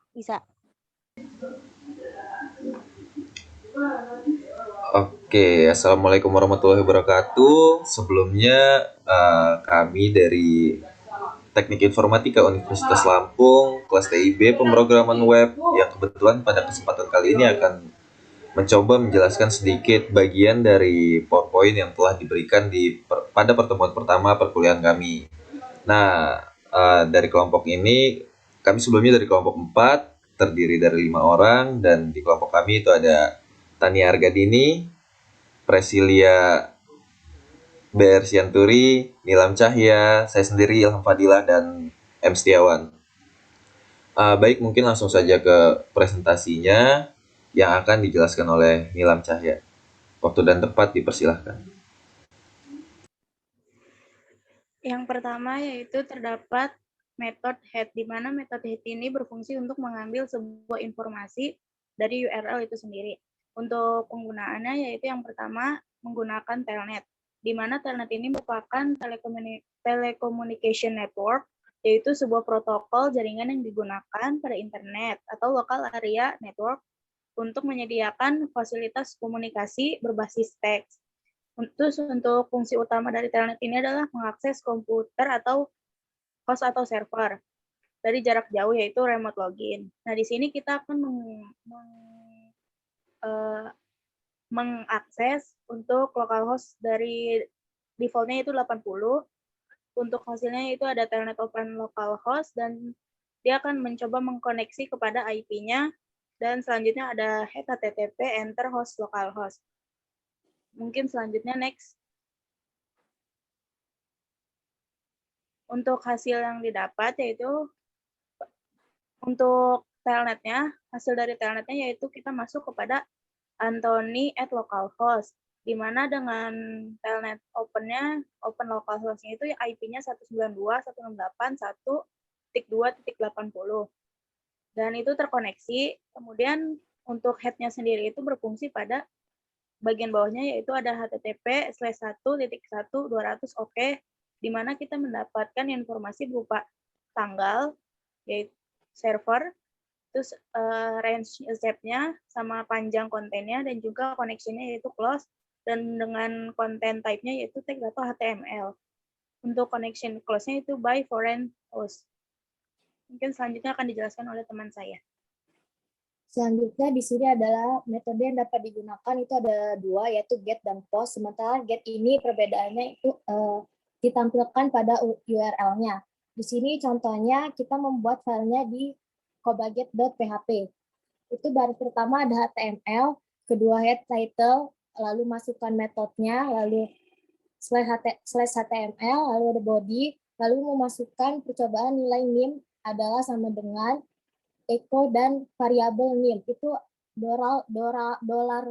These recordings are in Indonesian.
Bisa. Oke, Assalamualaikum warahmatullahi wabarakatuh. Sebelumnya, kami dari Teknik Informatika Universitas Lampung, kelas TIB Pemrograman Web, yang kebetulan pada kesempatan kali ini akan mencoba menjelaskan sedikit bagian dari PowerPoint yang telah diberikan pada pertemuan pertama perkuliahan kami. Nah, dari kelompok ini, kami sebelumnya dari kelompok 4, terdiri dari 5 orang, dan di kelompok kami itu ada Tania Argadini, Presilia BR Sianturi, Nilam Cahya, saya sendiri Ilham Fadilah, dan M. Setiawan. Baik, mungkin langsung saja ke presentasinya yang akan dijelaskan oleh Nilam Cahya. Waktu dan tempat dipersilahkan. Yang pertama yaitu terdapat metode head, di mana metode head ini berfungsi untuk mengambil sebuah informasi dari URL itu sendiri. Untuk penggunaannya yaitu yang pertama menggunakan telnet, di mana telnet ini merupakan telecommunication network, yaitu sebuah protokol jaringan yang digunakan pada internet atau local area network untuk menyediakan fasilitas komunikasi berbasis teks. Untuk fungsi utama dari telnet ini adalah mengakses komputer atau host atau server dari jarak jauh, yaitu remote login. Nah, di sini kita akan mengakses untuk localhost dari defaultnya itu 80. Untuk hasilnya itu ada telnet open localhost, dan dia akan mencoba mengkoneksi kepada IP-nya, dan selanjutnya ada head HTTP enter host localhost. Mungkin selanjutnya next. Untuk hasil yang didapat yaitu untuk telnetnya, hasil dari telnetnya yaitu kita masuk kepada Anthony at localhost, di mana dengan telnet open localhost-nya itu IP-nya 192.168.1.2.80, dan itu terkoneksi. Kemudian untuk head-nya sendiri itu berfungsi pada bagian bawahnya, yaitu ada http://1.1.200 OK, di mana kita mendapatkan informasi berupa tanggal, yaitu server, terus range step-nya, sama panjang kontennya, dan juga connection-nya yaitu close, dan dengan konten type-nya yaitu tag atau HTML. Untuk connection close-nya itu by foreign host. Mungkin selanjutnya akan dijelaskan oleh teman saya. Selanjutnya di sini adalah metode yang dapat digunakan, itu ada dua, yaitu get dan post. Sementara get ini perbedaannya itu ditampilkan pada URL-nya. Di sini contohnya kita membuat filenya di kobaget.php. Itu baris pertama ada HTML, kedua head title, lalu masukkan metodenya, lalu slash HTML, lalu ada body, lalu memasukkan percobaan nilai NIM adalah sama dengan echo dan variabel NIM. Itu dollar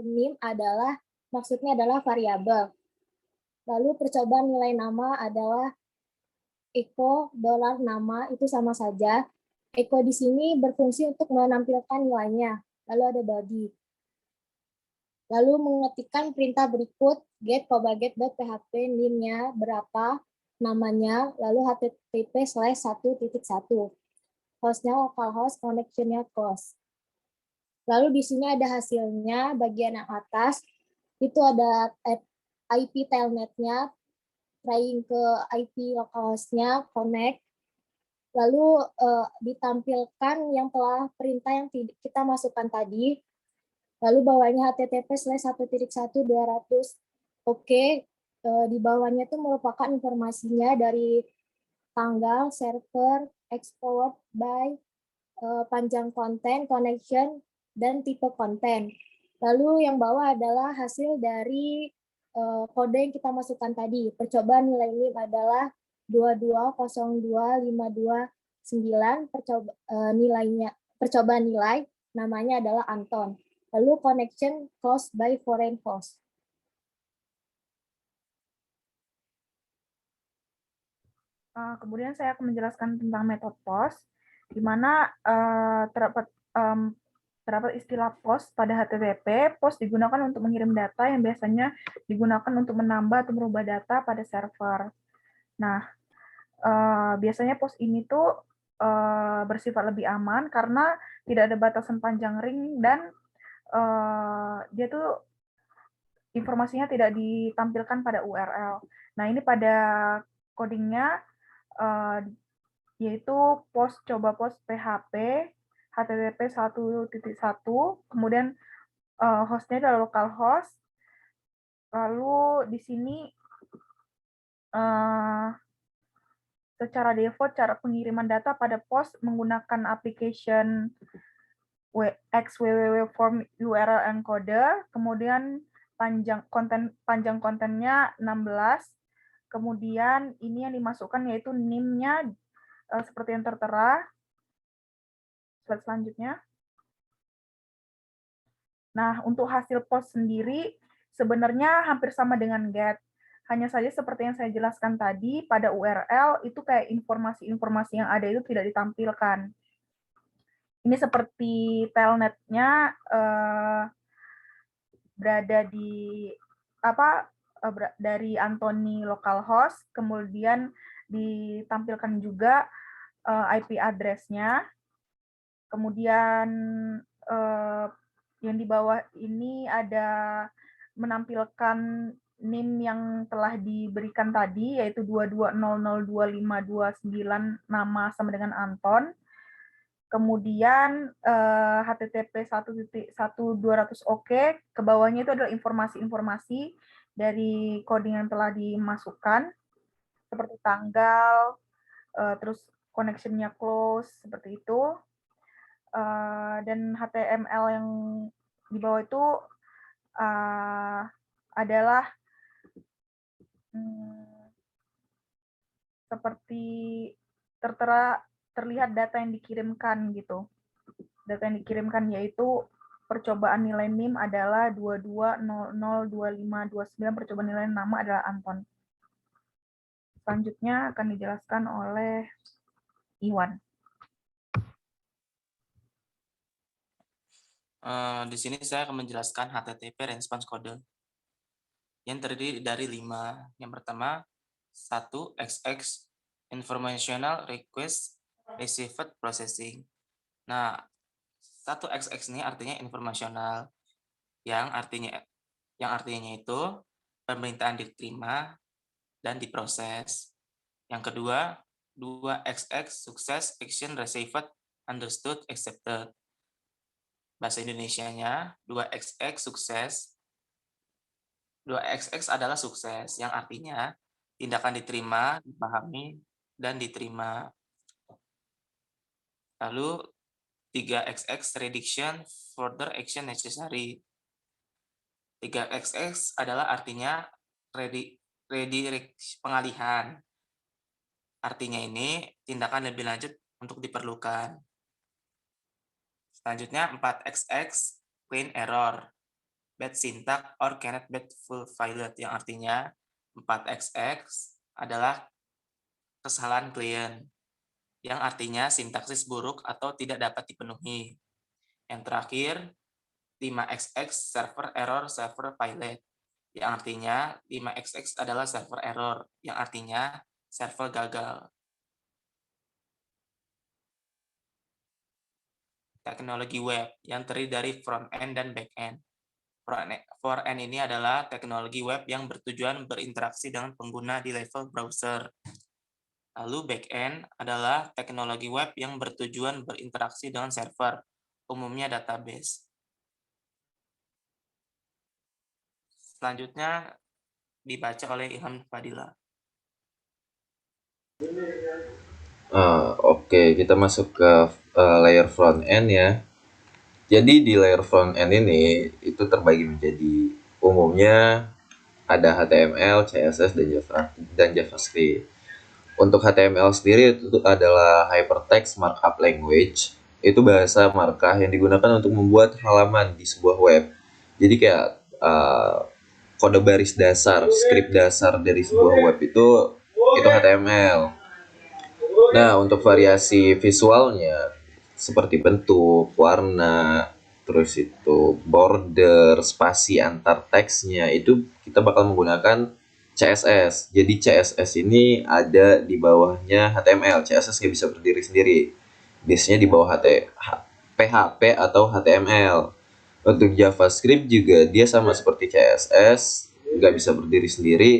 NIM adalah maksudnya adalah variabel. Lalu percobaan nilai nama adalah echo dollar nama, itu sama saja. Echo di sini berfungsi untuk menampilkan nilainya. Lalu ada body. Lalu mengetikkan perintah berikut, get kobaget.php NIM-nya berapa, namanya, lalu http:/1.1. Hostnya localhost, connection-nya close. Lalu di sini ada hasilnya, bagian yang atas, itu ada IP telnetnya, trying ke IP localhost-nya, connect, lalu ditampilkan yang telah perintah yang kita masukkan tadi, lalu bawahnya http:/1.1.200. Oke, di bawahnya itu merupakan informasinya dari tanggal, server, export by, panjang konten, connection, dan tipe konten. Lalu yang bawah adalah hasil dari kode yang kita masukkan tadi. Percobaan nilai NIM adalah 2202529, percobaan nilai namanya adalah Anton. Lalu connection closed by foreign host. Kemudian saya akan menjelaskan tentang metode post, di mana terdapat istilah post pada HTTP. Post digunakan untuk mengirim data yang biasanya digunakan untuk menambah atau merubah data pada server. Nah, biasanya post ini tuh bersifat lebih aman karena tidak ada batasan panjang ring, dan dia tuh informasinya tidak ditampilkan pada URL. Nah, ini pada codingnya yaitu coba post PHP HTTP 1.1, kemudian hostnya adalah localhost. Lalu di sini secara default cara pengiriman data pada post menggunakan application XWWW form URL encoder, kemudian panjang kontennya 16, kemudian ini yang dimasukkan yaitu NIM-nya seperti yang tertera. Slide selanjutnya. Nah, untuk hasil post sendiri sebenarnya hampir sama dengan GET. Hanya saja seperti yang saya jelaskan tadi, pada URL itu kayak informasi-informasi yang ada itu tidak ditampilkan. Ini seperti telnet-nya berada di dari Anthony localhost, kemudian ditampilkan juga IP address-nya. Kemudian yang di bawah ini ada menampilkan NIM yang telah diberikan tadi, yaitu 22002529, nama sama dengan Anton. Kemudian HTTP 1.1200 OK, ke bawahnya itu adalah informasi-informasi dari coding yang telah dimasukkan, seperti tanggal, terus connection-nya close, seperti itu. Dan HTML yang di bawah itu adalah seperti terlihat data yang dikirimkan gitu. Data yang dikirimkan yaitu percobaan nilai NIM adalah 22002529, percobaan nilai nama adalah Anton. Selanjutnya akan dijelaskan oleh Iwan. Di sini saya akan menjelaskan HTTP response code yang terdiri dari 5. Yang pertama, 1 XX informational request received processing. Nah, 1 XX ini artinya informasional, yang artinya itu permintaan diterima dan diproses. Yang kedua, 2 XX success action received understood accepted. Bahasa Indonesianya 2XX sukses. 2XX adalah sukses, yang artinya tindakan diterima, dipahami, dan diterima. Lalu 3XX prediction further action necessary. 3XX adalah artinya pengalihan. Artinya ini tindakan lebih lanjut untuk diperlukan. Selanjutnya 4XX clean error, bad syntax or cannot be fulfilled, yang artinya 4XX adalah kesalahan klien, yang artinya sintaksis buruk atau tidak dapat dipenuhi. Yang terakhir 5XX server error server failed, yang artinya 5XX adalah server error, yang artinya server gagal. Teknologi web yang terdiri dari front-end dan back-end. Front-end ini adalah teknologi web yang bertujuan berinteraksi dengan pengguna di level browser. Lalu back-end adalah teknologi web yang bertujuan berinteraksi dengan server, umumnya database. Selanjutnya dibaca oleh Ilham Fadila. Oke, kita masuk ke layer front end ya. Jadi di layer front end ini itu terbagi menjadi umumnya ada HTML, CSS, dan JavaScript. Untuk HTML sendiri itu adalah Hypertext Markup Language. Itu bahasa markah yang digunakan untuk membuat halaman di sebuah web. Jadi kayak kode baris dasar, script dasar dari sebuah web itu HTML. Nah, untuk variasi visualnya seperti bentuk, warna, terus itu border, spasi antar teksnya, itu kita bakal menggunakan CSS. Jadi CSS ini ada di bawahnya HTML. CSS nggak bisa berdiri sendiri. Biasanya di bawah PHP atau HTML. Untuk JavaScript juga dia sama seperti CSS, nggak bisa berdiri sendiri,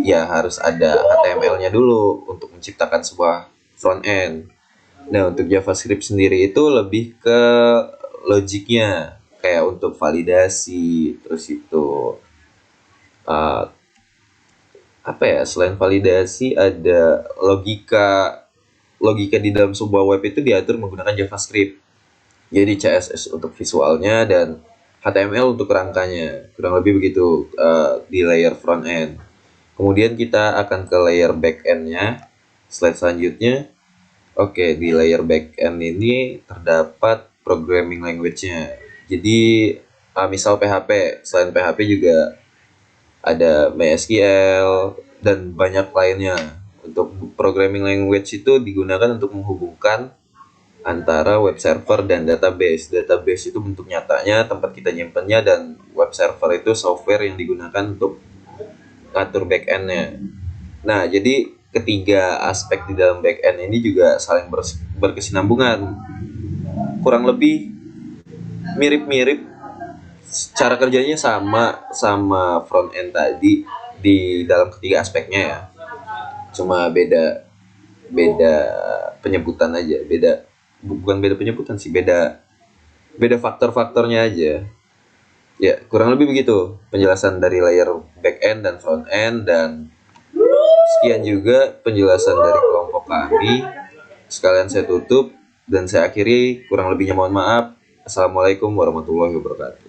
ya harus ada HTML-nya dulu untuk menciptakan sebuah front end. Nah, untuk JavaScript sendiri itu lebih ke logiknya, kayak untuk validasi, terus itu selain validasi ada logika di dalam sebuah web itu diatur menggunakan JavaScript. Jadi CSS untuk visualnya dan HTML untuk kerangkanya, kurang lebih begitu di layer front end. Kemudian kita akan ke layer back end-nya. Slide selanjutnya. Oke, di layer back end ini terdapat programming language-nya. Jadi misal PHP, selain PHP juga ada MySQL dan banyak lainnya. Untuk programming language itu digunakan untuk menghubungkan antara web server dan database. Database itu bentuk nyatanya, tempat kita nyimpennya, dan web server itu software yang digunakan untuk ngatur back-end-nya. Nah, jadi ketiga aspek di dalam back-end ini juga saling berkesinambungan. Kurang lebih mirip-mirip, cara kerjanya sama front end tadi di dalam ketiga aspeknya ya. Cuma beda penyebutan aja, bukan beda penyebutan sih, beda faktor-faktornya aja. Ya, kurang lebih begitu penjelasan dari layer back end dan front end, dan sekian juga penjelasan dari kelompok kami. Sekalian saya tutup dan saya akhiri, kurang lebihnya mohon maaf. Assalamualaikum warahmatullahi wabarakatuh.